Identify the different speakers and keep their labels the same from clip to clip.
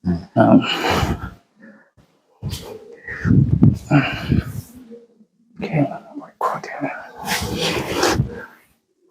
Speaker 1: Um, okay.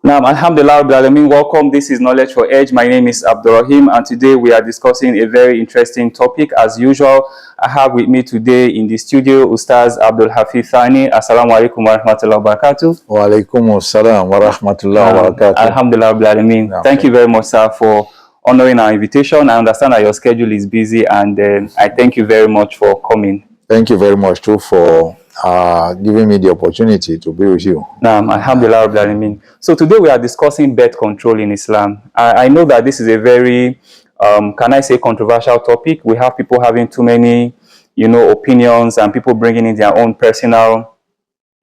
Speaker 1: Now, Alhamdulillah, Rabbil Alameen, welcome. This is Knowledge for Edge. My name is Abdurrahim, and today we are discussing a very interesting topic. As usual, I have with me today in the studio Ustaz Abdul Hafiz Thani. Assalamu alaikum wa rahmatullahi wa barakatuh.
Speaker 2: Wa alaikum assalam wa rahmatullahi wa barakatuh.
Speaker 1: Alhamdulillah, Rabbil Alameen. Thank you very much, sir, for honoring our invitation. I understand that your schedule is busy, and I thank you very much for coming.
Speaker 2: Thank you very much, too, for giving me the opportunity to be with you.
Speaker 1: Alhamdulillah, Rabbil Alameen. So today we are discussing birth control in Islam. I know that this is a very, can I say, controversial topic. We have people having too many, opinions, and people bringing in their own personal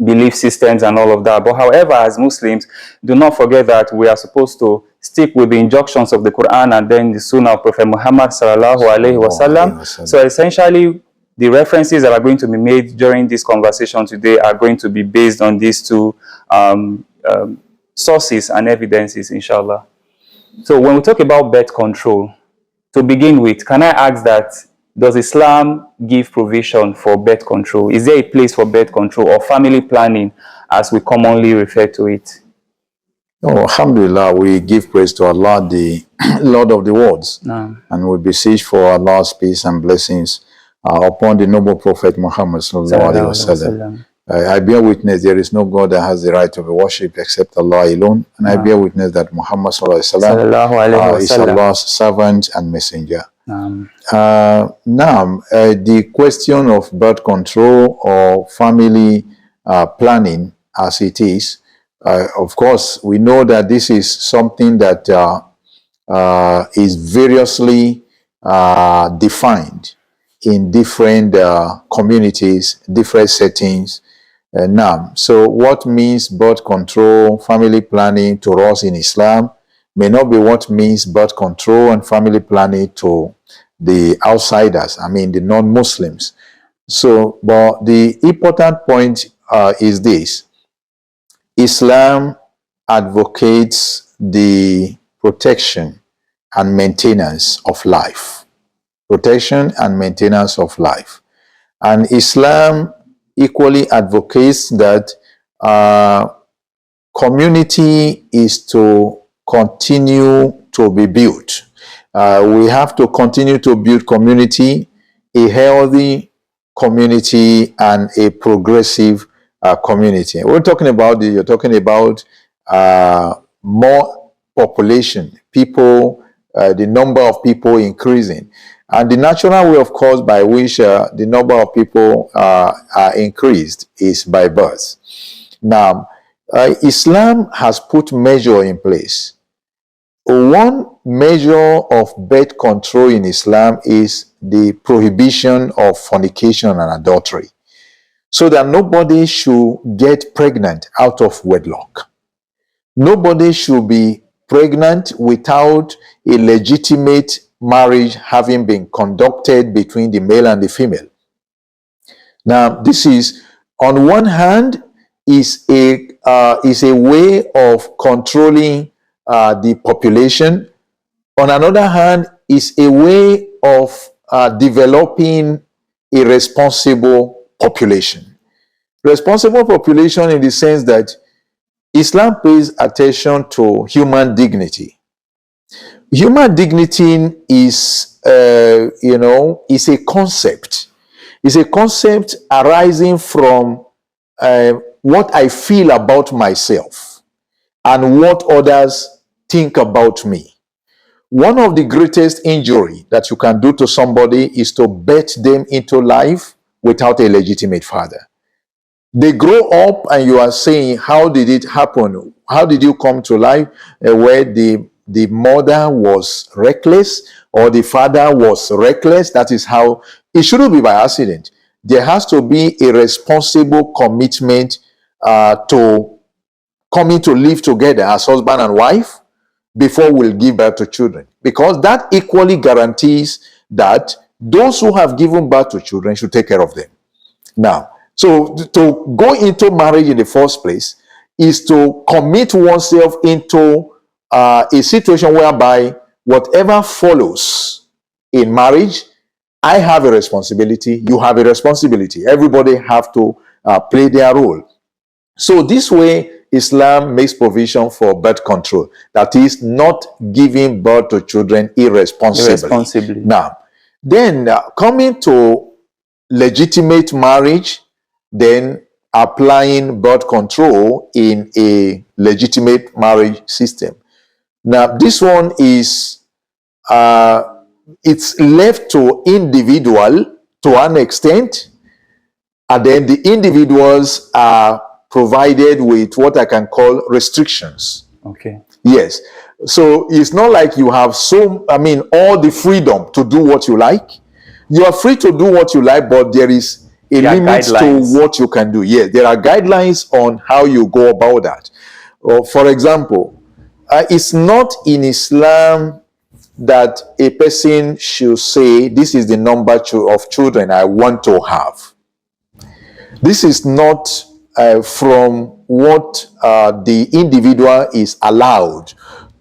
Speaker 1: belief systems and all of that. But however, as Muslims, do not forget that we are supposed to stick with the injunctions of the Quran and then the Sunnah of Prophet Muhammad sallallahu alaihi wasallam. So essentially, the references that are going to be made during this conversation today are going to be based on these two sources and evidences, inshallah. So when we talk about birth control, to begin with, can I ask that, does Islam give provision for birth control? Is there a place for birth control or family planning, as we commonly refer to it?
Speaker 2: Oh, alhamdulillah, we give praise to Allah, the Lord of the worlds, and we beseech for Allah's peace and blessings upon the noble Prophet Muhammad sallallahu alaihi wasallam. I bear witness there is no God that has the right to be worshipped except Allah alone, and I bear witness that Muhammad sallallahu alaihi wasallam is Allah's servant and messenger. Now, the question of birth control or family planning, as it is, of course, we know that this is something that is variously defined in different communities, different settings. Now, so what means birth control, family planning to us in Islam may not be what means birth control and family planning to the outsiders, I mean the non-Muslims. So, but the important point is this: Islam advocates the protection and maintenance of life. Protection and maintenance of life. And Islam equally advocates that community is to continue to be built. We have to continue to build community, a healthy community and a progressive community. We're talking about, you're talking about more population, people, the number of people increasing. And the natural way, of course, by which the number of people are increased is by birth. Now, Islam has put measure in place. One measure of birth control in Islam is the prohibition of fornication and adultery, so that nobody should get pregnant out of wedlock. Nobody should be pregnant without a legitimate marriage having been conducted between the male and the female. Now, this is, on one hand, is a way of controlling the population. On another hand, is a way of developing a responsible population. Responsible population in the sense that Islam pays attention to human dignity. Human dignity is, is a concept. It's a concept arising from what I feel about myself and what others think about me. One of the greatest injury that you can do to somebody is to birth them into life without a legitimate father. They grow up and you are saying, how did it happen? How did you come to life? Where the mother was reckless or the father was reckless. That is how it shouldn't be by accident. There has to be a responsible commitment to coming to live together as husband and wife before we'll give birth to children, because that equally guarantees that those who have given birth to children should take care of them. Now, so to go into marriage in the first place is to commit oneself into a situation whereby whatever follows in marriage I have a responsibility, you have a responsibility. Everybody have to play their role. So this way, Islam makes provision for birth control. That is, not giving birth to children irresponsibly. Now, then coming to legitimate marriage, then applying birth control in a legitimate marriage system. Now, this one is, it's left to individual to an extent, and then the individuals are provided with what I can call restrictions.
Speaker 1: Okay.
Speaker 2: Yes. So it's not like you have all the freedom to do what you like. You are free to do what you like, but there is a limit to what you can do. Yes, there are guidelines on how you go about that. For example, it's not in Islam that a person should say, this is the number of children I want to have. This is not from what the individual is allowed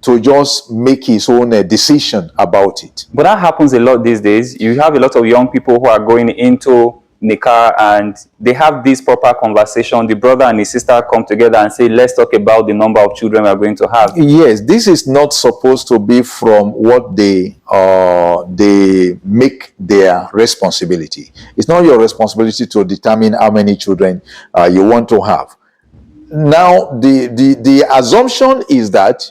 Speaker 2: to just make his own decision about it.
Speaker 1: But that happens a lot these days. You have a lot of young people who are going into nikah and they have this proper conversation. The brother and his sister come together and say, let's talk about the number of children we are going to have.
Speaker 2: Yes, this is not supposed to be from what they make their responsibility. It's not your responsibility to determine how many children you want to have. Now, the assumption is that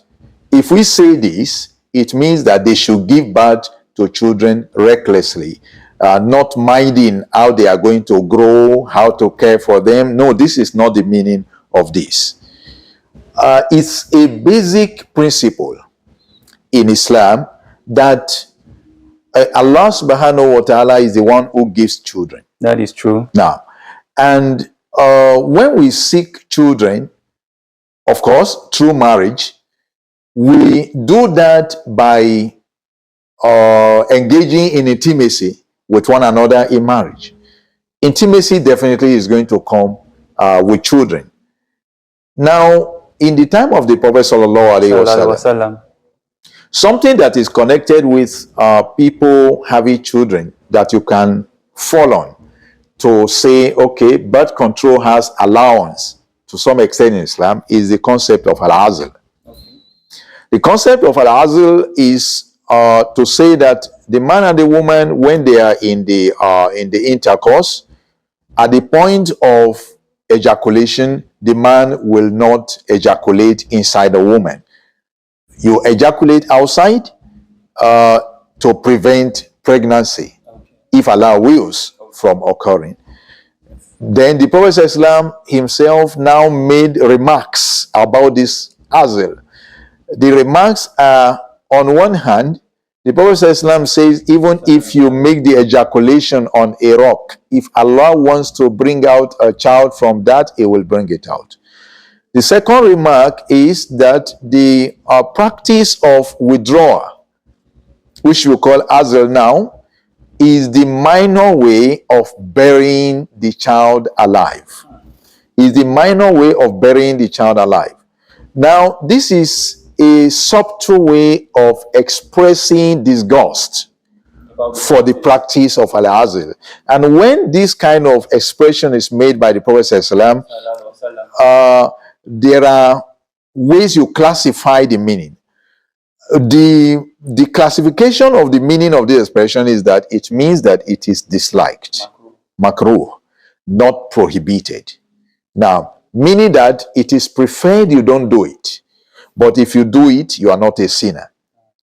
Speaker 2: if we say this, it means that they should give birth to children recklessly, not minding how they are going to grow, how to care for them. No, this is not the meaning of this. It's a basic principle in Islam that Allah subhanahu wa ta'ala is the one who gives children.
Speaker 1: That is true.
Speaker 2: Now, and when we seek children, of course, through marriage, we do that by engaging in intimacy with one another in marriage. Intimacy definitely is going to come with children. Now, in the time of the Prophet sallallahu alaihi wasallam, something that is connected with people having children that you can fall on to say, okay, birth control has allowance to some extent in Islam is the concept of al-azl. The concept of al-azl is to say that the man and the woman, when they are in the intercourse, at the point of ejaculation, the man will not ejaculate inside the woman. You ejaculate outside to prevent pregnancy, if Allah wills, from occurring. Then the Prophet ﷺ himself now made remarks about this azl. The remarks are, on one hand, the Prophet ﷺ says, even if you make the ejaculation on a rock, if Allah wants to bring out a child from that, He will bring it out. The second remark is that the practice of withdrawal, which we call azl now, is the minor way of burying the child alive. Is the minor way of burying the child alive. Now, this is a subtle way of expressing disgust for the practice of al-azl. And when this kind of expression is made by the Prophet ﷺ, there are ways you classify the meaning. The classification of the meaning of this expression is that it means that it is disliked, makruh, not prohibited. Now, meaning that it is preferred you don't do it. But if you do it, you are not a sinner.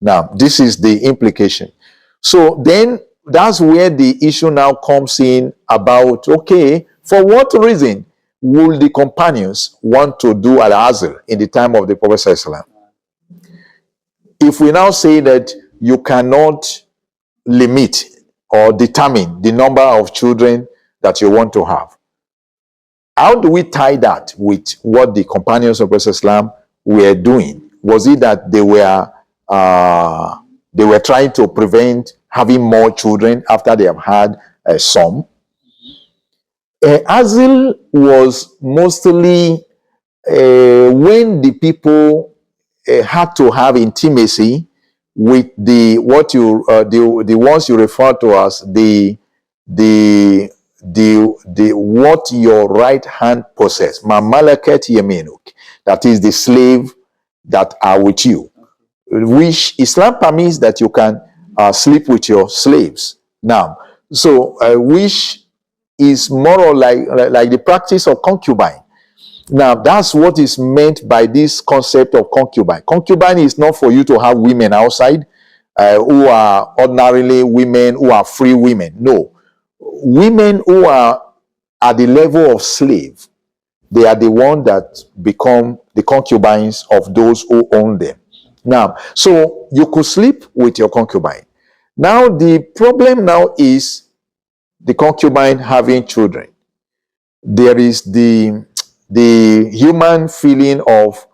Speaker 2: Now, this is the implication. So then that's where the issue now comes in about, okay, for what reason would the companions want to do al-azl in the time of the Prophet ﷺ? If we now say that you cannot limit or determine the number of children that you want to have, how do we tie that with what the companions of Prophet ﷺ were doing? Was it that they were trying to prevent having more children after they have had some? Azl was mostly when the people had to have intimacy with the what you the ones you refer to as the what your right hand possess, ma malakat yaminuk, that is the slave that are with you, which Islam permits that you can sleep with your slaves now. So which is more or like the practice of concubine. Now, that's what is meant by this concept of concubine. Concubine is not for you to have women outside who are ordinarily women who are free women. No. Women who are at the level of slave, they are the one that become the concubines of those who own them. Now, so you could sleep with your concubine. Now, the problem now is the concubine having children. There is the human feeling of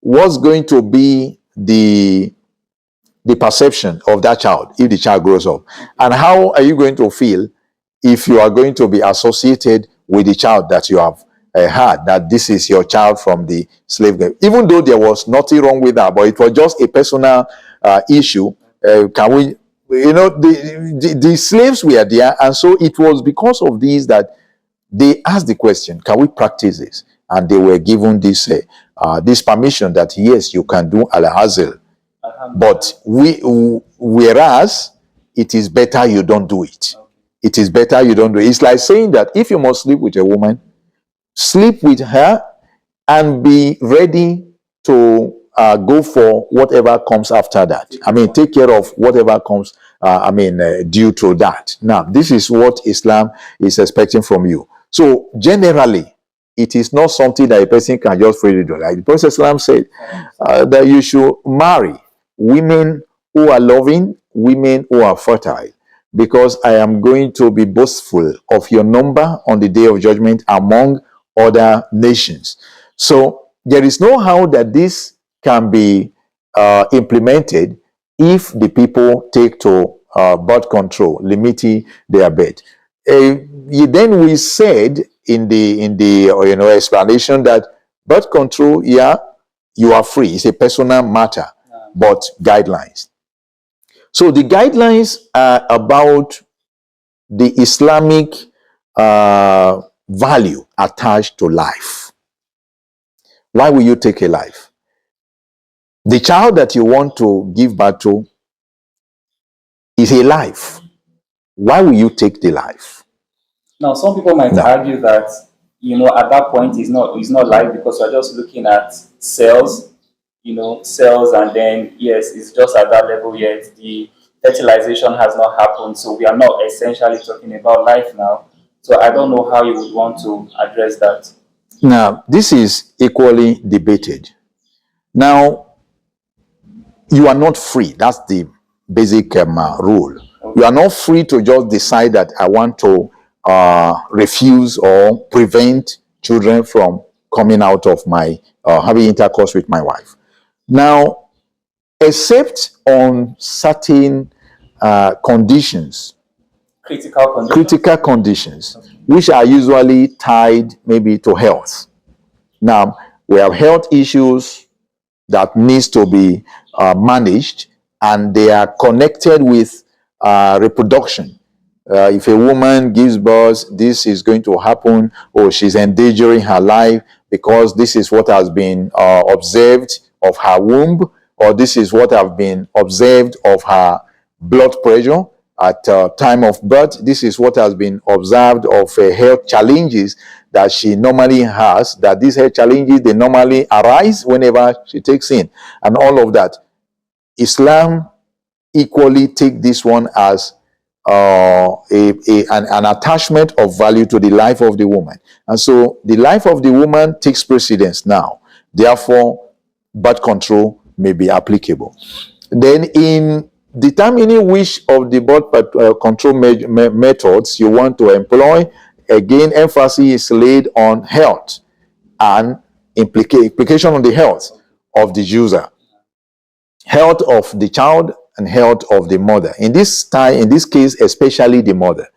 Speaker 2: what's going to be the perception of that child if the child grows up, and how are you going to feel if you are going to be associated with the child that you have had, that this is your child from the slave girl, even though there was nothing wrong with that, but it was just a personal issue. Can we, the slaves were there, and so it was because of these that they asked the question, can we practice this? And they were given this this permission that yes, you can do al-hazl, but whereas it is better you don't do it. It is better you don't do it. It's like saying that if you must sleep with a woman, sleep with her and be ready to go for whatever comes after that. I mean, take care of whatever comes, due to that. Now, this is what Islam is expecting from you. So, generally, it is not something that a person can just freely do. Like the Prophet Islam said, that you should marry women who are loving, women who are fertile, because I am going to be boastful of your number on the day of judgment among other nations. So there is no how that this can be implemented if the people take to birth control, limiting their birth. Then we said in the explanation that birth control, yeah, you are free. It's a personal matter, but guidelines. So the guidelines are about the Islamic value attached to life. Why will you take a life? The child that you want to give birth to is a life. Why will you take the life?
Speaker 1: Now, some people might argue that, at that point it's not life, because we're just looking at cells, cells, and then yes, it's just at that level yet. The fertilization has not happened, so we are not essentially talking about life now. So I don't know how you would want to address that.
Speaker 2: Now, this is equally debated. Now, you are not free. That's the basic rule. Okay. You are not free to just decide that I want to refuse or prevent children from coming out of my having intercourse with my wife. Now, except on certain conditions, critical conditions, which are usually tied maybe to health. Now, we have health issues that needs to be managed, and they are connected with reproduction. If a woman gives birth, this is going to happen, or she's endangering her life because this is what has been observed of her womb, or this is what have been observed of her blood pressure at time of birth. This is what has been observed of health challenges that she normally has, that these health challenges, they normally arise whenever she takes in, and all of that. Islam equally take this one as an attachment of value to the life of the woman. And so the life of the woman takes precedence now. Therefore, birth control may be applicable. Then in determining which of the birth control methods you want to employ, again, emphasis is laid on health and implication on the health of the user, health of the child, and health of the mother. In this case, especially the mother,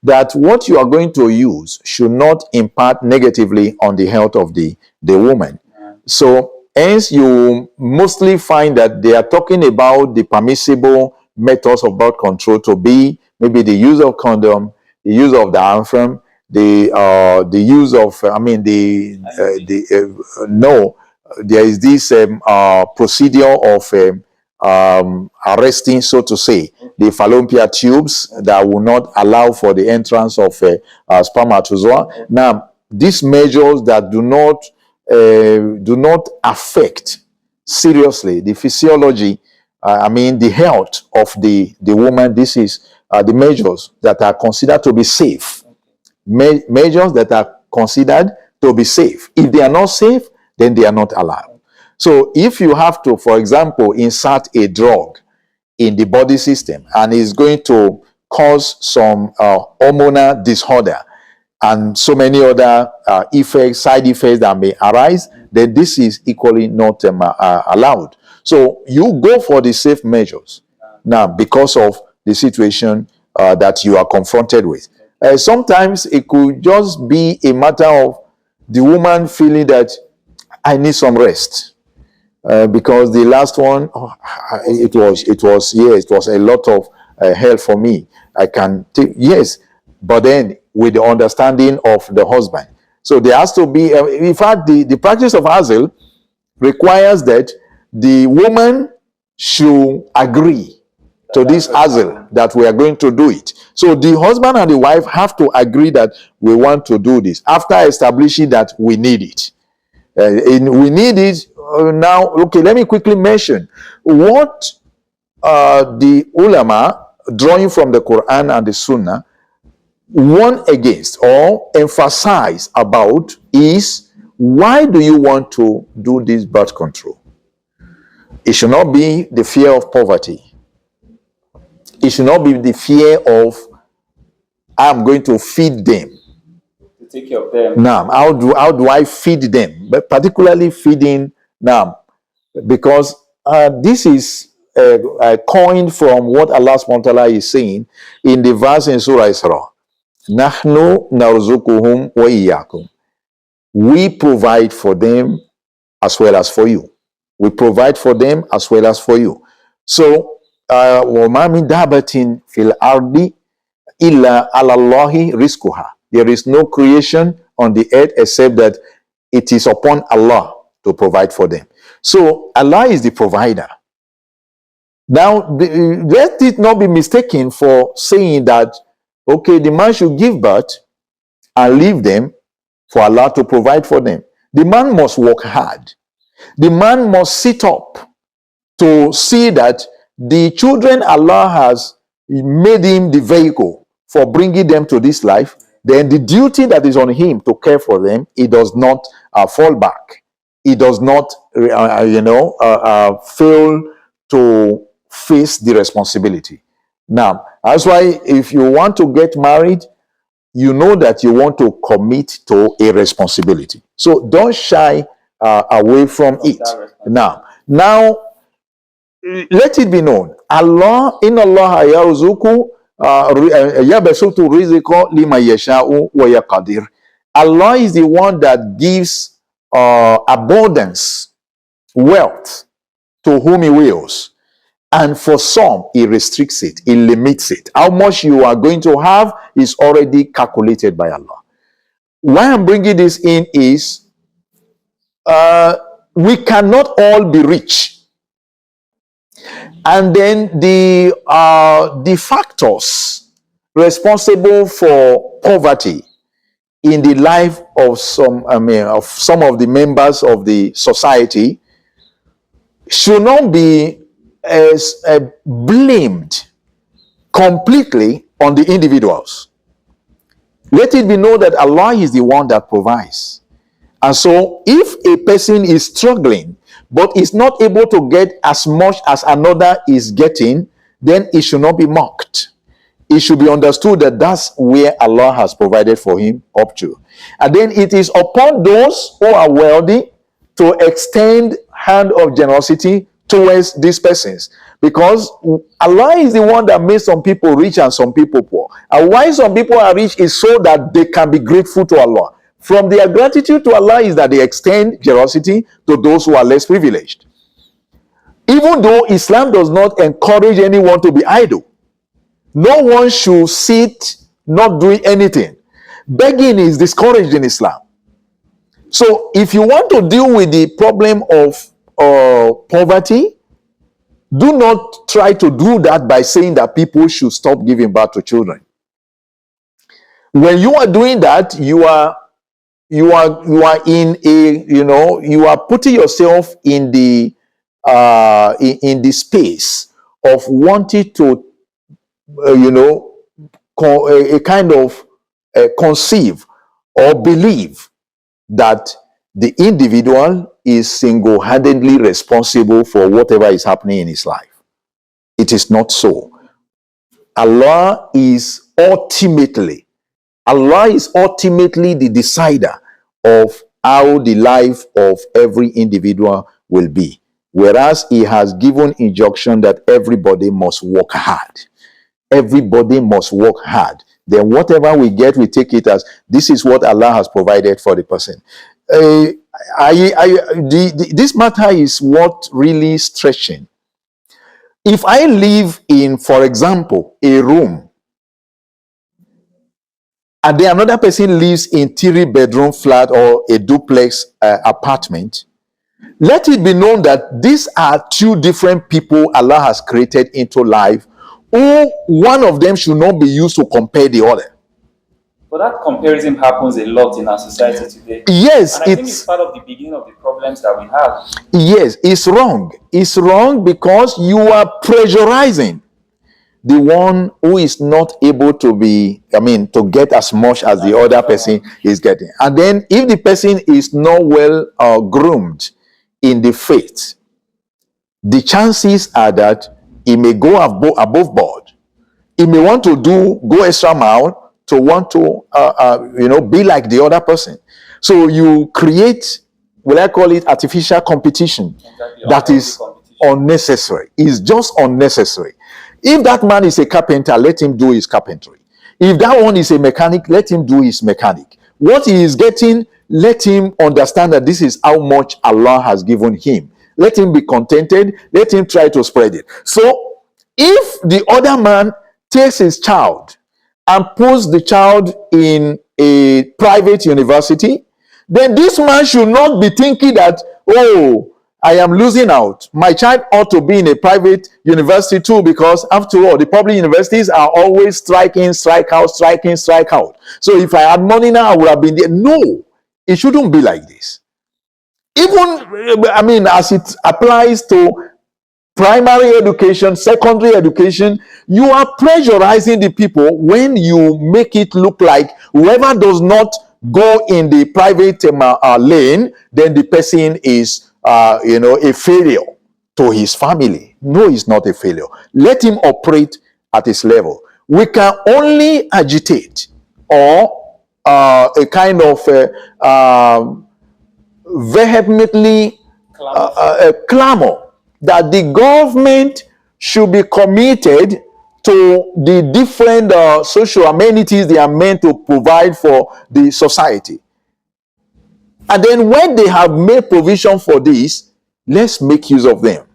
Speaker 2: that what you are going to use should not impact negatively on the health of the woman. So hence you mostly find that they are talking about the permissible methods of birth control to be maybe the use of condom, the use of diaphragm, the use of no, there is this procedure of arresting, so to say, the fallopian tubes that will not allow for the entrance of spermatozoa. Now, these measures that do not affect seriously the physiology, the health of the woman. This is the measures that are considered to be safe. Measures that are considered to be safe. If they are not safe, then they are not allowed. So if you have to, for example, insert a drug in the body system and is going to cause some hormonal disorder and so many other side effects that may arise, then this is equally not allowed. So you go for the safe measures now because of the situation that you are confronted with. Sometimes it could just be a matter of the woman feeling that I need some rest. Because the last one, it was a lot of hell for me. I can take, yes, but then with the understanding of the husband. So there has to be, in fact, the practice of Hazel requires that the woman should agree to this Hazel that we are going to do it. So the husband and the wife have to agree that we want to do this after establishing that we need it. We need it now. Okay, let me quickly mention what the ulama, drawing from the Quran and the Sunnah, warn against or emphasize about is, why do you want to do this birth control? It should not be the fear of poverty. It should not be the fear of, I'm going to feed them.
Speaker 1: Take care of them.
Speaker 2: Now, how do I feed them? But particularly feeding now, because this is coined from what Allah subhanahu wa ta'ala is saying in the verse in Surah Isra. Nahnu narzukuhum wa iyyakum. We provide for them as well as for you. We provide for them as well as for you. So, وَمَا مِن دَابَةٍ فِي الْأَرْضِ إِلَّا عَلَى اللَّهِ رِزْقُهَا. There is no creation on the earth except that it is upon Allah to provide for them. So Allah is the provider. Now, let it not be mistaken for saying that, okay, the man should give birth and leave them for Allah to provide for them. The man must work hard. The man must sit up to see that the children Allah has made him the vehicle for bringing them to this life. Then the duty that is on him to care for them, he does not fall back. He does not, fail to face the responsibility. Now, that's why if you want to get married, you know that you want to commit to a responsibility. So don't shy away from it. Now, let it be known. Allah, inna Allah yarzuqu yabsutu rizqa liman yasha'u wa yaqdir. Allah is the one that gives abundance, wealth to whom He wills. And for some, He restricts it, He limits it. How much you are going to have is already calculated by Allah. Why I'm bringing this in is, we cannot all be rich. And then the factors responsible for poverty in the life of some of the members of the society should not be blamed completely on the individuals. Let it be known that Allah is the one that provides. And so if a person is struggling but is not able to get as much as another is getting, then it should not be mocked. It should be understood that that's where Allah has provided for him up to. And then it is upon those who are wealthy to extend hand of generosity towards these persons. Because Allah is the one that made some people rich and some people poor. And why some people are rich is so that they can be grateful to Allah. From their gratitude to Allah is that they extend generosity to those who are less privileged. Even though Islam does not encourage anyone to be idle, no one should sit not doing anything. Begging is discouraged in Islam. So if you want to deal with the problem of poverty, do not try to do that by saying that people should stop giving birth to children. When you are doing that, you are in a, you are putting yourself in the space of wanting to conceive or believe that the individual is single-handedly responsible for whatever is happening in his life. It is not so. Allah is ultimately the decider of how the life of every individual will be. Whereas he has given injunction that everybody must work hard. Everybody must work hard. Then whatever we get, we take it as this is what Allah has provided for the person. This matter is what really stretching. If I live in, for example, a room, and then another person lives in 3-bedroom flat or a duplex apartment, let it be known that these are two different people Allah has created into life, who one of them should not be used to compare the other.
Speaker 1: But that comparison happens a lot in our society today.
Speaker 2: Yes,
Speaker 1: and I think it's part of the beginning of the problems that we have.
Speaker 2: Yes, it's wrong. It's wrong because you are pressurizing the one who is not able to to get as much as the other person is getting. And then if the person is not well groomed in the faith, the chances are that he may go above board. He may want to go extra mile to want to be like the other person. So you create, will I call it, artificial competition. Exactly. That is unnecessary. It's just unnecessary. If that man is a carpenter, let him do his carpentry. If that one is a mechanic, let him do his mechanic. What he is getting, let him understand that this is how much Allah has given him. Let him be contented. Let him try to spread it. So if the other man takes his child and puts the child in a private university, then this man should not be thinking that, oh, I am losing out. My child ought to be in a private university too, because after all, the public universities are always striking, strike out. So if I had money now, I would have been there. No, it shouldn't be like this. Even, as it applies to primary education, secondary education, you are pressurizing the people when you make it look like whoever does not go in the private lane, then the person is a failure to his family. No, he's not a failure. Let him operate at his level. We can only agitate or a kind of vehemently clamor that the government should be committed to the different social amenities they are meant to provide for the society. And then when they have made provision for this, let's make use of them.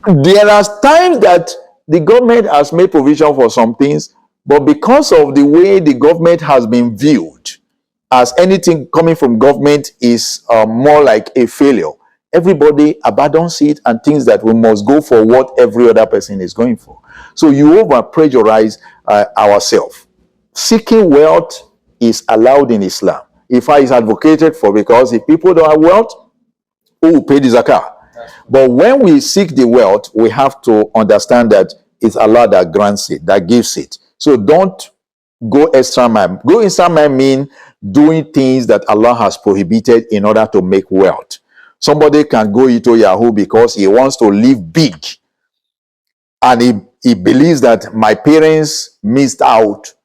Speaker 2: There are times that the government has made provision for some things, but because of the way the government has been viewed, as anything coming from government is more like a failure, everybody abandons it and thinks that we must go for what every other person is going for. So you over-pressurize ourselves. Seeking wealth is allowed in Islam. Ifa is advocated for, because if people don't have wealth, who will pay the zakah? But when we seek the wealth, we have to understand that it's Allah that grants it, that gives it. So don't go extra mile. Go extra mile means doing things that Allah has prohibited in order to make wealth. Somebody can go into Yahoo because he wants to live big. And he believes that my parents missed out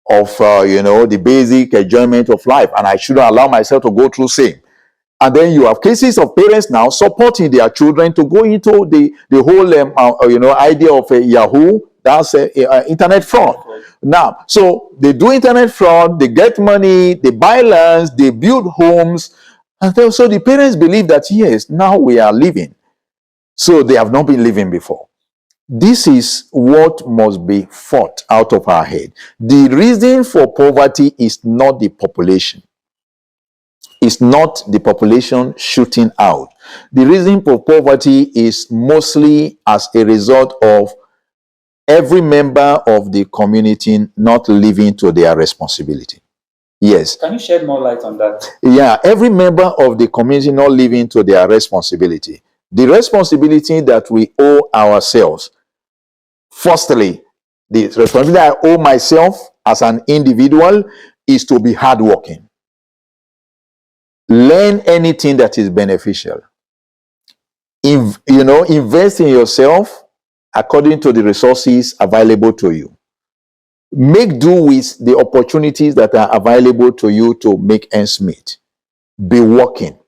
Speaker 2: of the basic enjoyment of life, and I shouldn't allow myself to go through same. And then you have cases of parents now supporting their children to go into the whole idea of Yahoo. That's internet fraud. Now, so they do internet fraud, they get money, they buy lands, they build homes, and so the parents believe that yes, now we are living. So they have not been living before. This is what must be fought out of our head. The reason for poverty is not the population. It's not the population shooting out. The reason for poverty is mostly as a result of every member of the community not living to their responsibility. Yes.
Speaker 1: Can you shed more light on that?
Speaker 2: Yeah, every member of the community not living to their responsibility. The responsibility that we owe ourselves. Firstly, the responsibility I owe myself as an individual is to be hardworking. Learn anything that is beneficial. Invest in yourself according to the resources available to you. Make do with the opportunities that are available to you to make ends meet. Be working.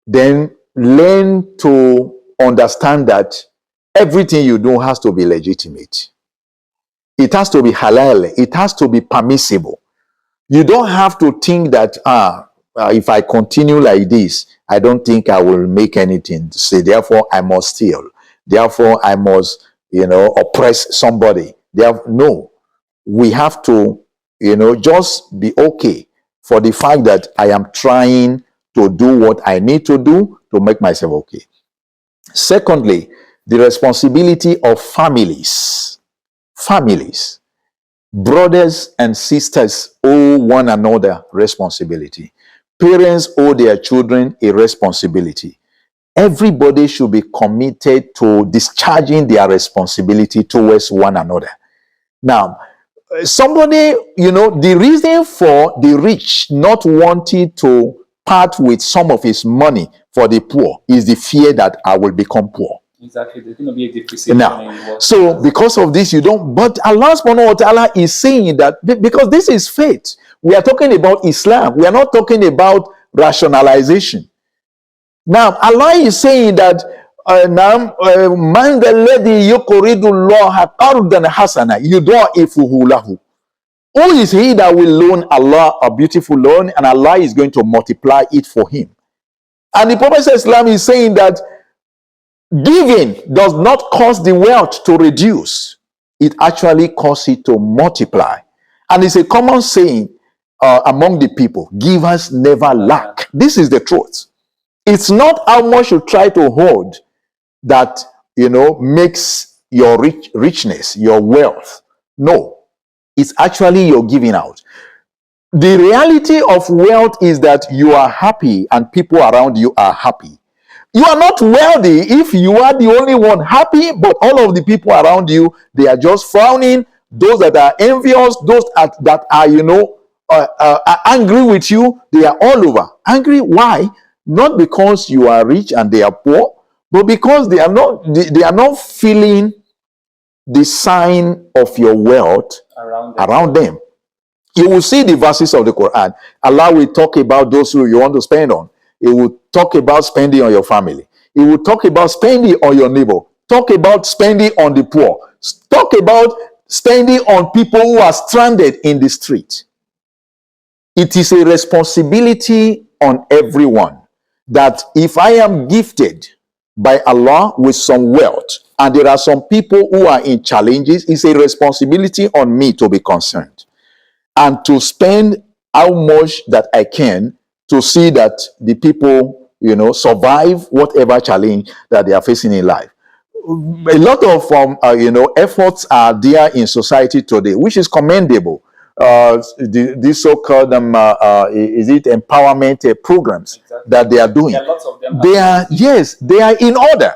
Speaker 2: Then learn to understand that everything you do has to be legitimate. It has to be halal. It has to be permissible. You don't have to think that, if I continue like this, I don't think I will make anything. Say, therefore, I must steal. Therefore, I must, oppress somebody. No, we have to, just be okay for the fact that I am trying to do what I need to do to make myself okay. Secondly, the responsibility of families. Families. Brothers and sisters owe one another responsibility. Parents owe their children a responsibility. Everybody should be committed to discharging their responsibility towards one another. Now, somebody, the reason for the rich not wanting to part with some of his money for the poor is the fear that I will become poor.
Speaker 1: Exactly, there's going to be a depreciation.
Speaker 2: Now, so because of this, you don't. But Allah subhanahu wa ta'ala is saying that because this is faith. We are talking about Islam. We are not talking about rationalization. Now, Allah is saying that man alladhi yuqridu Allah qardan hasana yudha'ifuhu lahu. Who is he that will loan Allah a beautiful loan and Allah is going to multiply it for him? And the Prophet Islam is saying that giving does not cause the wealth to reduce. It actually causes it to multiply. And it's a common saying among the people, givers never lack. This is the truth. It's not how much you try to hold that, makes your richness, your wealth. No, it's actually your giving out. The reality of wealth is that you are happy and people around you are happy. You are not wealthy if you are the only one happy, but all of the people around you, they are just frowning. Those that are envious, those that are angry with you, they are all over. Angry, why? Not because you are rich and they are poor, but because they are not feeling the sign of your wealth around them. You will see the verses of the Quran. Allah will talk about those who you want to spend on. It will talk about spending on your family. It will talk about spending on your neighbor. Talk about spending on the poor. Talk about spending on people who are stranded in the street. It is a responsibility on everyone that if I am gifted by Allah with some wealth and there are some people who are in challenges, it's a responsibility on me to be concerned and to spend how much that I can to see that the people, survive whatever challenge that they are facing in life. A lot of, efforts are there in society today, which is commendable. These so-called, is it empowerment programs that they are doing?
Speaker 1: There are lots of them.
Speaker 2: They are in order.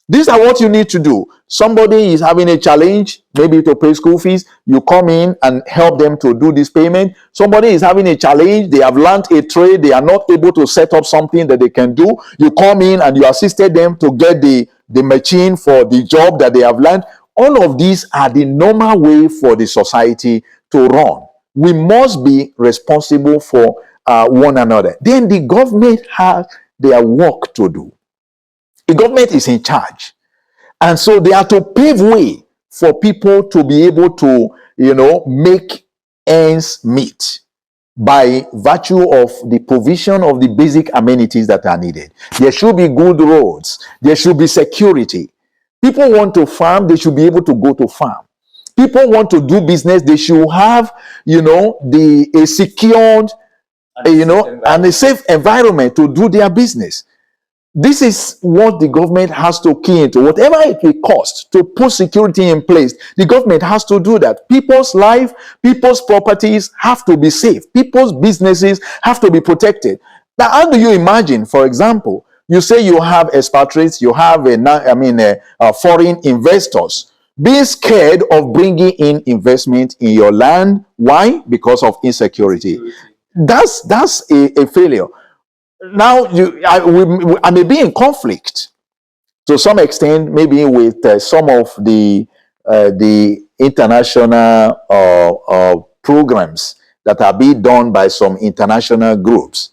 Speaker 2: These are what you need to do. Somebody is having a challenge, maybe to pay school fees. You come in and help them to do this payment. Somebody is having a challenge. They have learned a trade. They are not able to set up something that they can do. You come in and you assisted them to get the machine for the job that they have learned. All of these are the normal way for the society to run. We must be responsible for one another. Then the government has their work to do. The government is in charge. And so they are to pave way for people to be able to make ends meet by virtue of the provision of the basic amenities that are needed. There should be good roads. There should be security. People want to farm, they should be able to go to farm. People want to do business, they should have, a secured, and a safe environment to do their business. This is what the government has to key into. Whatever it will cost to put security in place, the government has to do that. People's life, people's properties have to be safe. People's businesses have to be protected. Now, how do you imagine, for example, you say you have expatriates, you have foreign investors being scared of bringing in investment in your land. Why? Because of insecurity. That's a failure. Now, I may be in conflict to some extent, maybe with some of the international programs that are being done by some international groups.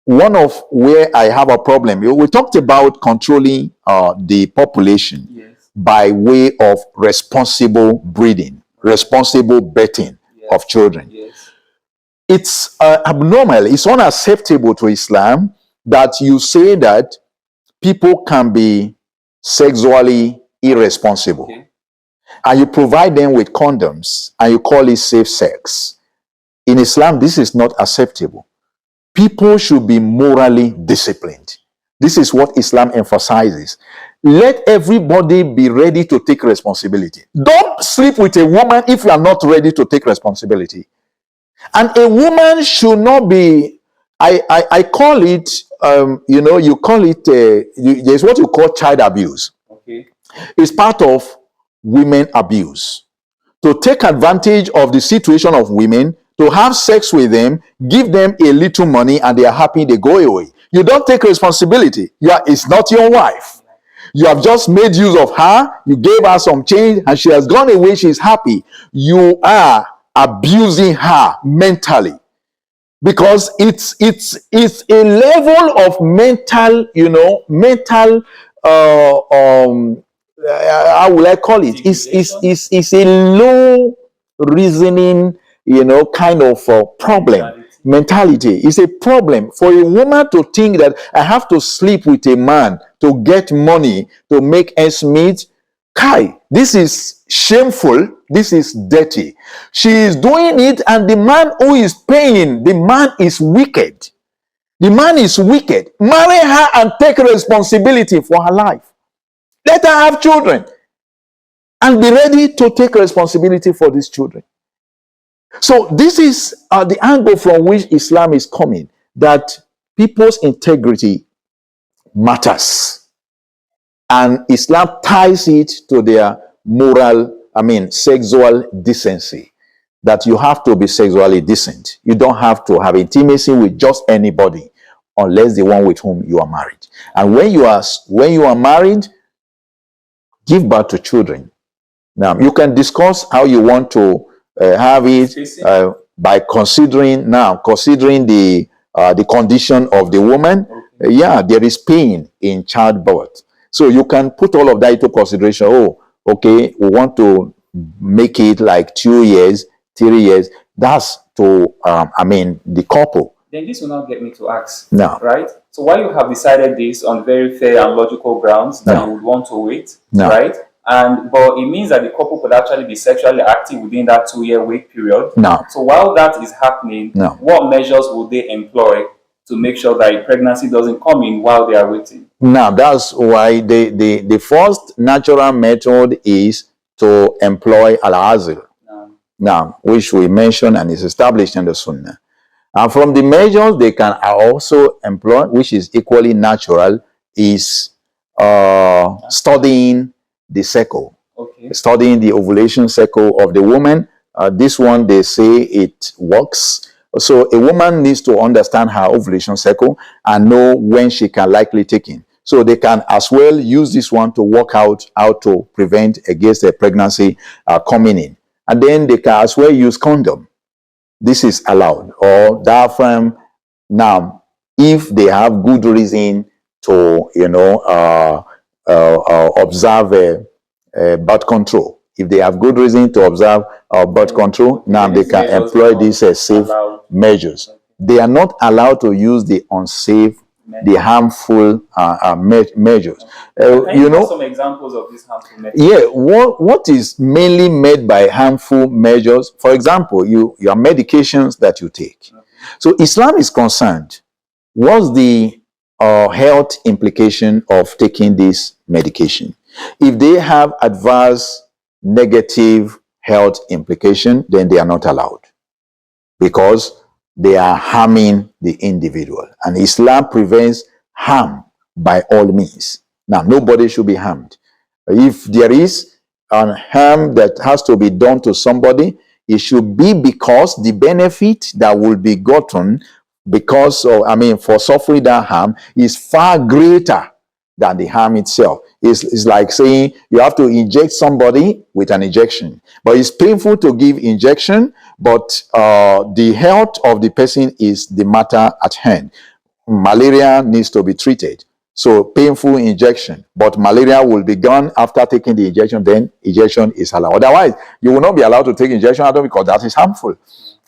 Speaker 2: One of where I have a problem, we talked about controlling the population, yes, by way of responsible breeding, responsible birthing, yes, of children. Yes. It's abnormal, it's unacceptable to Islam that you say that people can be sexually irresponsible. Okay. And you provide them with condoms and you call it safe sex. In Islam, this is not acceptable. People should be morally disciplined. This is what Islam emphasizes. Let everybody be ready to take responsibility. Don't sleep with a woman if you are not ready to take responsibility. And a woman should not be, I call it, you call it, there's what you call child abuse. Okay. It's part of women abuse. To take advantage of the situation of women, to have sex with them, give them a little money, and they are happy, they go away. You don't take responsibility. It's not your wife. You have just made use of her, you gave her some change, and she has gone away, she's happy. You are abusing her mentally, because it's a level of mental, how will I call it? It's a low reasoning, kind of problem. Mentality is a problem. For a woman to think that I have to sleep with a man to get money to make ends meet, Kai, this is shameful. This is dirty. She is doing it, and the man who is paying, the man is wicked. The man is wicked. Marry her and take responsibility for her life. Let her have children and be ready to take responsibility for these children. So this is the angle from which Islam is coming, that people's integrity matters. And Islam ties it to their sexual decency, that you have to be sexually decent. You don't have to have intimacy with just anybody unless the one with whom you are married. And when you are married, give birth to children. Now, you can discuss how you want to have it by considering the condition of the woman. There is pain in childbirth. So you can put all of that into consideration. Oh, okay, we want to make it like 2 years, 3 years. That's to, the couple.
Speaker 1: Then this will not get me to ask. No. Right? So while you have decided this on very fair and logical grounds that you would want to wait, right? But it means that the couple could actually be sexually active within that 2-year wait period. No. So while that is happening, what measures will they employ to make sure that a pregnancy doesn't come in while they are waiting?
Speaker 2: Now, that's why the first natural method is to employ al-azl. Now, which we mentioned and is established in the Sunnah. And from the measures they can also employ, which is equally natural, is studying the cycle, studying the ovulation cycle of the woman. This one, they say it works. So a woman needs to understand her ovulation cycle and know when she can likely take in. So they can as well use this one to work out how to prevent against a pregnancy coming in. And then they can as well use condom. This is allowed, or diaphragm. Now, if they have good reason to, observe birth control. if they have good reason to observe birth control, now they can employ these safe measures. They are not allowed to use the unsafe, the harmful measures.
Speaker 1: You know, some examples of these harmful measures.
Speaker 2: Yeah, what is mainly made by harmful measures? For example, your medications that you take. So Islam is concerned. What's the health implication of taking this medication? If they have adverse negative health implication, then they are not allowed, because they are harming the individual. And Islam prevents harm by all means. Now, nobody should be harmed. If there is an harm that has to be done to somebody, it should be because the benefit that will be gotten because of, for suffering that harm is far greater than the harm itself. It's like saying you have to inject somebody with an injection, but it's painful to give injection, but the health of the person is the matter at hand. Malaria needs to be treated, so painful injection, but malaria will be gone after taking the injection. Then injection is allowed. Otherwise, you will not be allowed to take injection because that is harmful.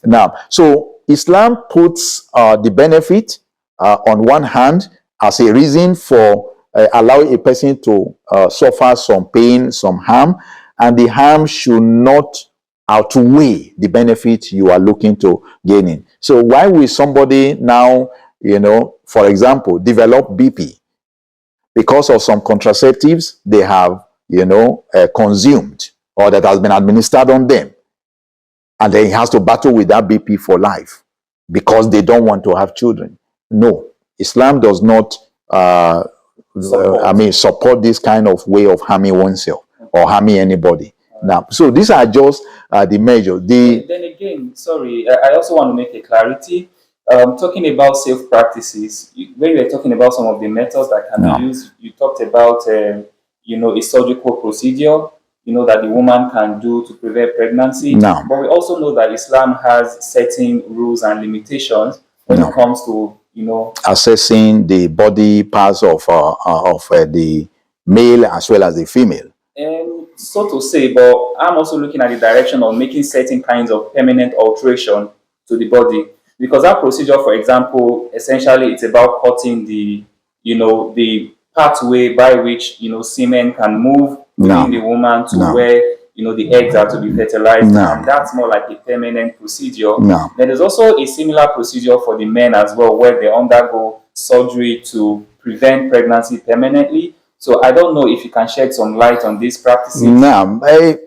Speaker 2: Now, so Islam puts the benefit on one hand as a reason for allowing a person to suffer some pain, some harm, and the harm should not outweigh the benefit you are looking to gaining. So why will somebody now, for example, develop BP because of some contraceptives they have, consumed or that has been administered on them, and then he has to battle with that BP for life because they don't want to have children? No, Islam does not support this kind of way of harming oneself or harming anybody. Now, so these are just the measures.
Speaker 1: Then again, sorry, I also want to make a clarity. Talking about safe practices, when you were talking about some of the methods that can be used, you talked about, a surgical procedure, that the woman can do to prevent pregnancy.
Speaker 2: No.
Speaker 1: But we also know that Islam has certain rules and limitations when it comes to,
Speaker 2: assessing the body parts of the male as well as the female.
Speaker 1: And so to say, but I'm also looking at the direction of making certain kinds of permanent alteration to the body. Because that procedure, for example, essentially it's about cutting the pathway by which, semen can move within the woman to where, the eggs are to be fertilized. And that's more like a permanent procedure. Then there's also a similar procedure for the men as well, where they undergo surgery to prevent pregnancy permanently. So I don't know if you can shed some light on these practices.
Speaker 2: Now,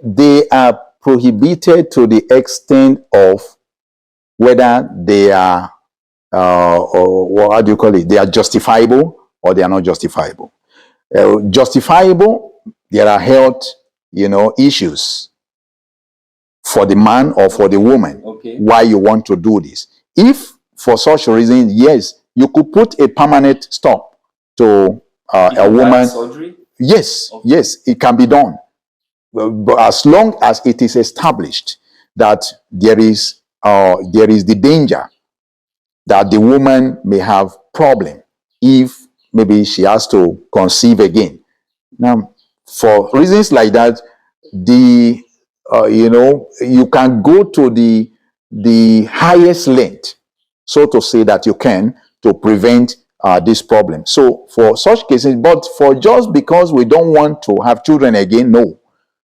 Speaker 2: they are prohibited to the extent of whether they are, or how do you call it? They are justifiable or they are not justifiable. Justifiable, there are health, issues for the man or for the woman.
Speaker 1: Okay.
Speaker 2: Why you want to do this? If for such a reason, yes, you could put a permanent stop to a woman.
Speaker 1: Surgery?
Speaker 2: Yes,
Speaker 1: okay.
Speaker 2: Yes, it can be done. But as long as it is established that there is the danger that the woman may have problem if maybe she has to conceive again. Now, for reasons like that, you can go to the highest length, so to say, that you can to prevent this problem. So for such cases, but for just because we don't want to have children again, no,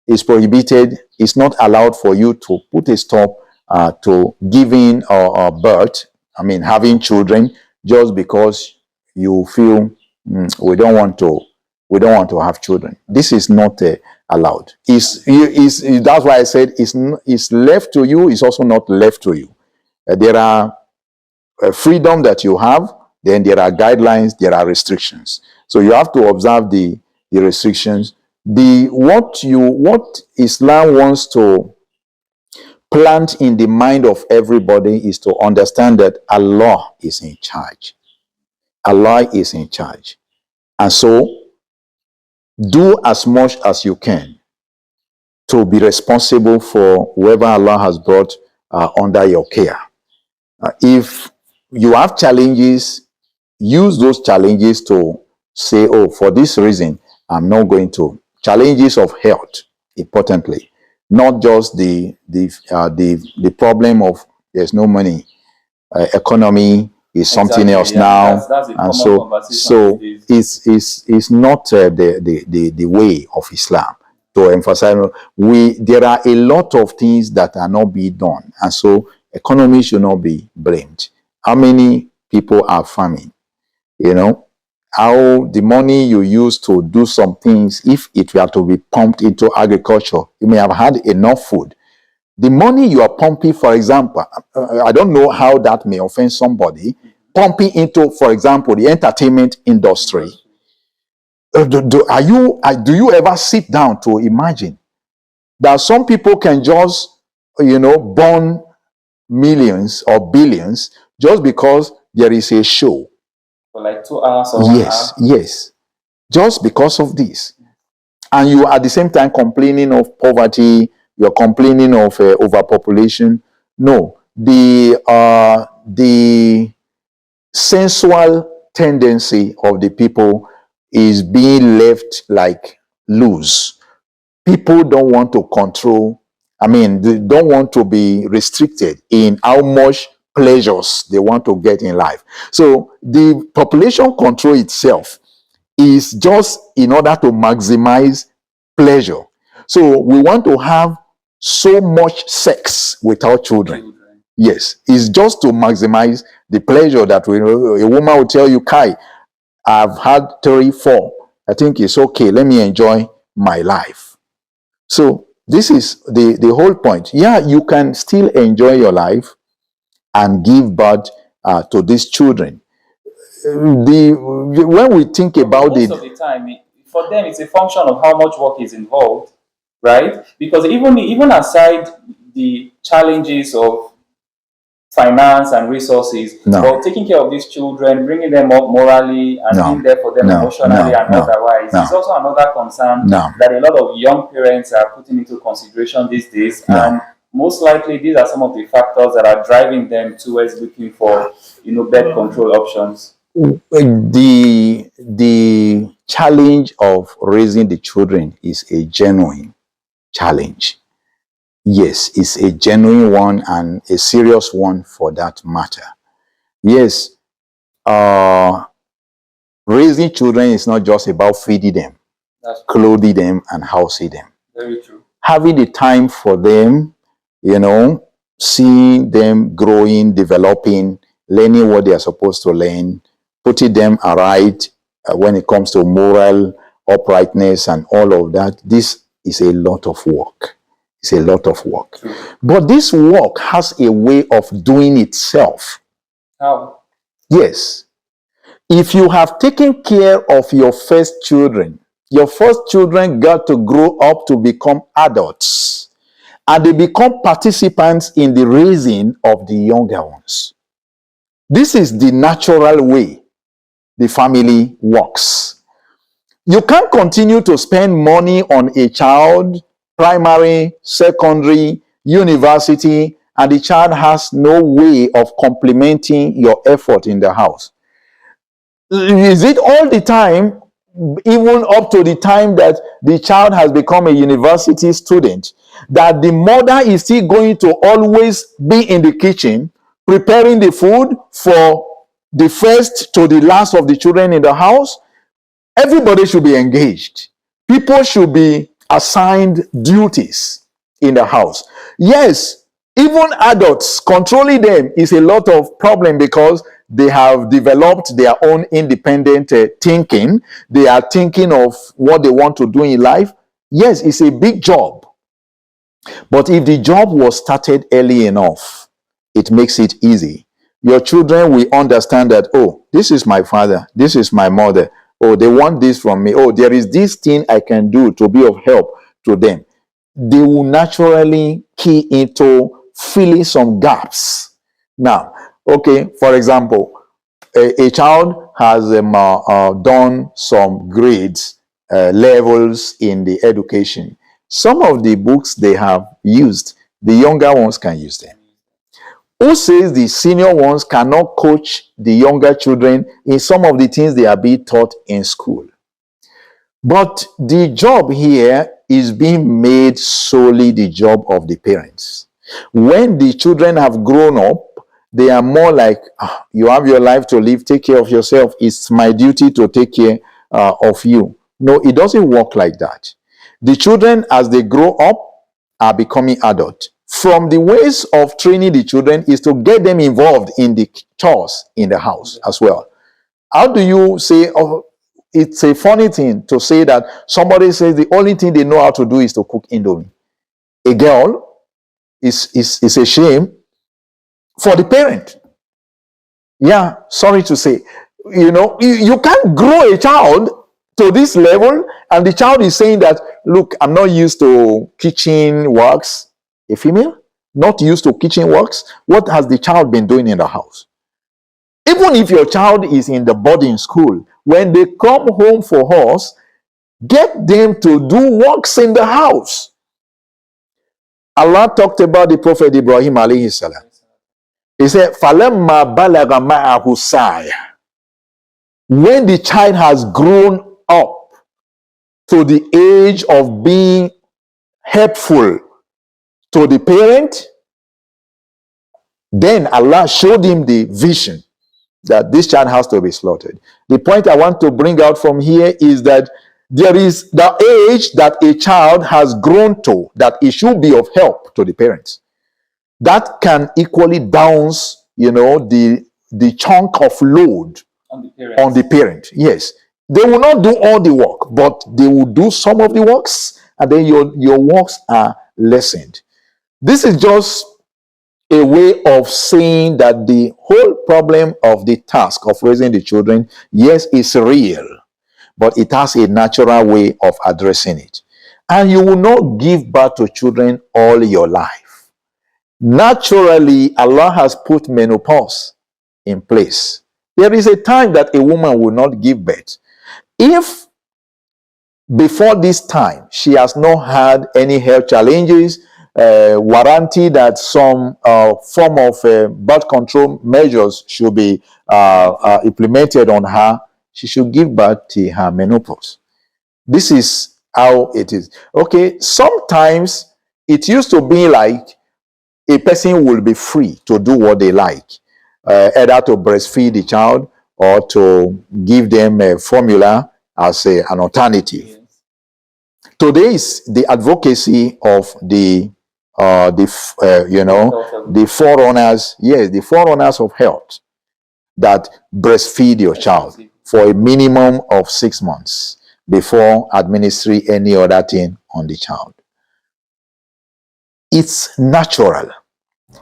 Speaker 2: it's prohibited. It's not allowed for you to put a stop to giving birth, having children, just because you feel we don't want to have children. This is not allowed. That's why I said it's left to you. It's also not left to you. There are freedom that you have. Then there are guidelines. There are restrictions. So you have to observe the restrictions. What Islam wants to plant in the mind of everybody is to understand that Allah is in charge. Allah is in charge. And so, do as much as you can to be responsible for whoever Allah has brought under your care. If you have challenges, use those challenges to say, oh, for this reason, I'm not going to. Challenges of health, importantly. not just the problem of there's no money. Economy is something
Speaker 1: Exactly.
Speaker 2: else
Speaker 1: Yeah.
Speaker 2: now,
Speaker 1: That's a
Speaker 2: and
Speaker 1: common conversation these days.
Speaker 2: it's not the way of Islam to emphasize. There are a lot of things that are not being done, and so economy should not be blamed. How many people are farming? You know, how the money you use to do some things, if it were to be pumped into agriculture, you may have had enough food. The money you are pumping, for example, I don't know how that may offend somebody, pumping into, for example, the entertainment industry. Do you ever sit down to imagine that some people can just, burn millions or billions just because there is a show?
Speaker 1: For like 2 hours or 1 hour.
Speaker 2: Yes, just because of this. And you at the same time complaining of poverty, you're complaining of overpopulation. No, the sensual tendency of the people is being left like loose. People don't want to control. I mean, they don't want to be restricted in how much pleasures they want to get in life. So the population control itself is just in order to maximize pleasure. So we want to have so much sex without children. Yes, it's just to maximize the pleasure that a woman will tell you, Kai, I've had 3, 4. I think it's okay. Let me enjoy my life. So this is the whole point. Yeah, you can still enjoy your life and give birth to these children. When we think about
Speaker 1: most of the time, for them, it's a function of how much work is involved, right? Because even aside the challenges of finance and resources, but taking care of these children, bringing them up morally and being there for them emotionally and otherwise, is also another concern that a lot of young parents are putting into consideration these days. And most likely, these are some of the factors that are driving them towards looking for, birth control options.
Speaker 2: The challenge of raising the children is a genuine challenge. Yes, it's a genuine one and a serious one for that matter. Yes, raising children is not just about feeding them, clothing them, and housing them.
Speaker 1: Very true.
Speaker 2: Having the time for them, seeing them growing, developing, learning what they are supposed to learn, putting them aright when it comes to moral uprightness and all of that. This is a lot of work. It's a lot of work. True. But this work has a way of doing itself.
Speaker 1: How?
Speaker 2: Yes. If you have taken care of your first children got to grow up to become adults, and they become participants in the raising of the younger ones. This is the natural way the family works. You can't continue to spend money on a child, primary, secondary, university, and the child has no way of complementing your effort in the house. Is it all the time, even up to the time that the child has become a university student, that the mother is still going to always be in the kitchen preparing the food for the first to the last of the children in the house? Everybody should be engaged. People should be assigned duties in the house. Yes, even adults, controlling them is a lot of problem because they have developed their own independent thinking. They are thinking of what they want to do in life. Yes, it's a big job. But if the job was started early enough, it makes it easy. Your children will understand that, oh, this is my father, this is my mother. Oh, they want this from me. Oh, there is this thing I can do to be of help to them. They will naturally key into filling some gaps. Now, okay, for example, a child has done some grades, levels in the education. Some of the books they have used, the younger ones can use them. Who says the senior ones cannot coach the younger children in some of the things they are being taught in school? But the job here is being made solely the job of the parents. When the children have grown up, they are more like, you have your life to live, take care of yourself. It's my duty to take care of you. No, it doesn't work like that. The children, as they grow up, are becoming adult. From the ways of training the children is to get them involved in the chores in the house as well. How do you say, oh, it's a funny thing to say that somebody says the only thing they know how to do is to cook indomie. A girl is a shame for the parent. Yeah, sorry to say. You can't grow a child to this level, and the child is saying that, look, I'm not used to kitchen works. A female, not used to kitchen works. What has the child been doing in the house? Even if your child is in the boarding school, when they come home for us, get them to do works in the house. Allah talked about the Prophet Ibrahim alayhi salam. He said, فَلَمَّا بَلَغَ مَعَهُ السَّعْيَ. When the child has grown up to the age of being helpful to the parent, then Allah showed him the vision that this child has to be slaughtered. The point I want to bring out from here is that there is the age that a child has grown to, that it should be of help to the parents. That can equally downs, the chunk of load on the parent. Yes. They will not do all the work, but they will do some of the works, and then your works are lessened. This is just a way of saying that the whole problem of the task of raising the children, yes, is real, but it has a natural way of addressing it. And you will not give birth to children all your life. Naturally, Allah has put menopause in place. There is a time that a woman will not give birth. If before this time she has not had any health challenges, warranty that some form of birth control measures should be implemented on her, she should give birth to her menopause. This is how it is. Okay, sometimes it used to be like a person will be free to do what they like, either to breastfeed the child or to give them a formula as an alternative. Yes. Today is the advocacy of the forerunners, yes, the forerunners of health, that breastfeed your child for a minimum of 6 months before administering any other thing on the child. It's natural.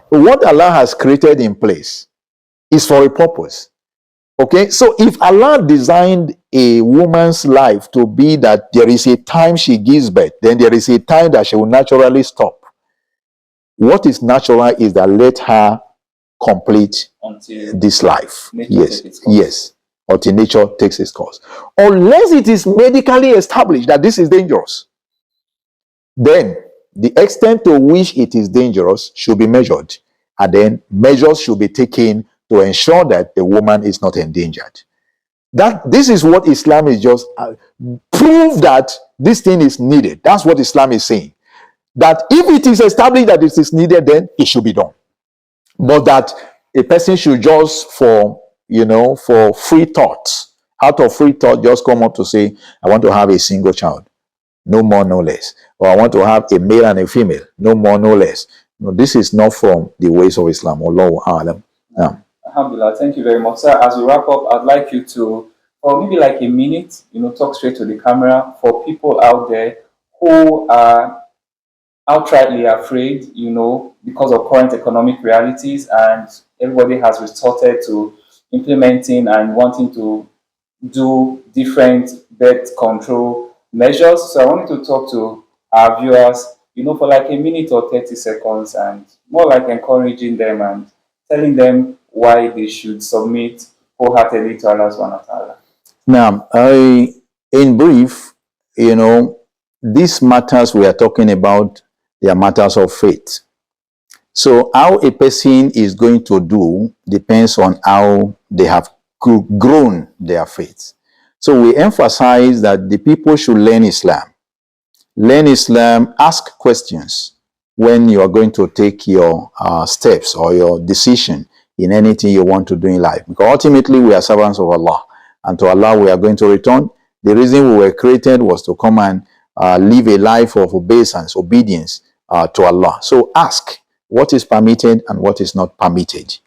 Speaker 2: What Allah has created in place is for a purpose. Okay, so if Allah designed a woman's life to be that there is a time she gives birth, then there is a time that she will naturally stop. What is natural is that let her complete this life. Yes, until nature takes its course. Unless it is medically established that this is dangerous, then the extent to which it is dangerous should be measured, and then measures should be taken to ensure that the woman is not endangered. This is what Islam is just prove that this thing is needed. That's what Islam is saying. That if it is established that it is needed, then it should be done. But that a person should just for free thoughts, out of free thought, just come up to say, I want to have a single child. No more, no less. Or I want to have a male and a female. No more, no less. No, this is not from the ways of Islam. Allahu A'lam.
Speaker 1: Alhamdulillah, thank you very much, sir. As we wrap up, I'd like you to, for maybe like a minute, talk straight to the camera for people out there who are outrightly afraid, because of current economic realities, and everybody has resorted to implementing and wanting to do different birth control measures. So I wanted to talk to our viewers, for like a minute or 30 seconds, and more like encouraging them and telling them why they should submit wholeheartedly to Allah subhanahu wa ta'ala.
Speaker 2: Now, in brief, these matters we are talking about, they are matters of faith. So how a person is going to do depends on how they have grown their faith. So we emphasize that the people should learn Islam. learn Islam, ask questions when you are going to take your steps or your decision in anything you want to do in life. Because ultimately we are servants of Allah, and to Allah we are going to return. The reason we were created was to come and live a life of obeisance, obedience to Allah. So ask what is permitted and what is not permitted.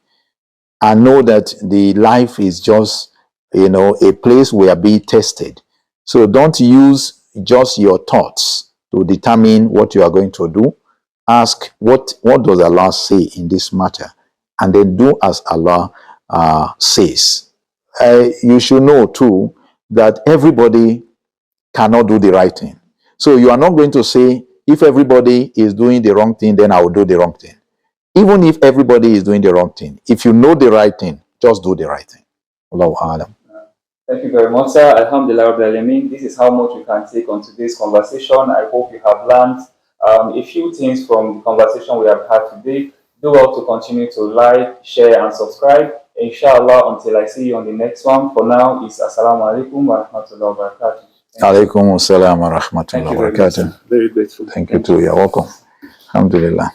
Speaker 2: And know that the life is just, a place where be tested. So don't use just your thoughts to determine what you are going to do. Ask what does Allah say in this matter, and then do as Allah says. You should know too that everybody cannot do the right thing. So you are not going to say, if everybody is doing the wrong thing, then I will do the wrong thing. Even if everybody is doing the wrong thing, if you know the right thing, just do the right thing. Allahu Alam.
Speaker 1: Thank you very much, sir. Alhamdulillah Rabbil Alameen. This is how much we can take on today's conversation. I hope you have learned a few things from the conversation we have had today. Do well to continue to like, share, and subscribe. Inshallah, until I see you on the next one. For now, it's Assalamu alaikum wa rahmatullahi wa barakatuh.
Speaker 2: Alaikum assalam wa rahmatullahi wa barakatuh.
Speaker 1: Very grateful.
Speaker 2: Thank you too. You're welcome. Alhamdulillah.